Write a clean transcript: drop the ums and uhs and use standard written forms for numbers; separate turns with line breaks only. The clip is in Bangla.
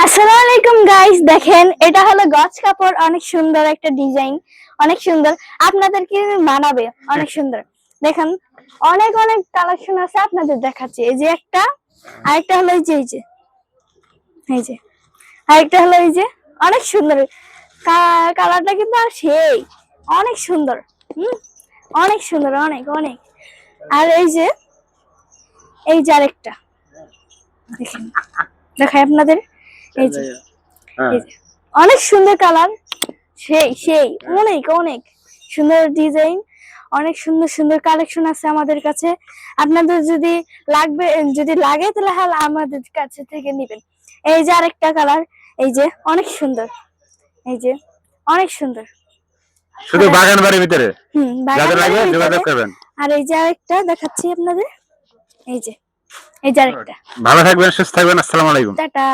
আসসালামু আলাইকুম গাইস, দেখেন এটা হলো গজ কাপড়। অনেক সুন্দর একটা ডিজাইন, অনেক সুন্দর, আপনাদেরকে মানাবে, অনেক সুন্দর। দেখেন অনেক অনেক কালেকশন আছে, আপনাদের দেখাচ্ছি। এই যে একটা, আরেকটা হলো এই যে আরেকটা হলো এই যে, অনেক সুন্দর কালারটা কিন্তু আর সেই অনেক সুন্দর। অনেক সুন্দর, অনেক অনেক। আর এই যে আরেকটা দেখেন, দেখাই আপনাদের। এই যে অনেক সুন্দর কালার, সেই অনেক অনেক সুন্দর ডিজাইন, অনেক সুন্দর সুন্দর কালেকশন আছে আমাদের কাছে। আপনাদের যদি লাগে তাহলে আমাদের কাছে থেকে নেবেন। এই যে আরেকটা কালার, এই যে অনেক সুন্দর, এই যে অনেক সুন্দর,
শুধু বাগান বাড়ির ভিতরে।
যাদের লাগবে
যোগাযোগ করবেন।
আর এই যে আরেকটা দেখাচ্ছি আপনাদের, এই যে আরেকটা।
ভালো থাকবেন, সুস্থ থাকবেন। আসসালামু আলাইকুম।
টাটা।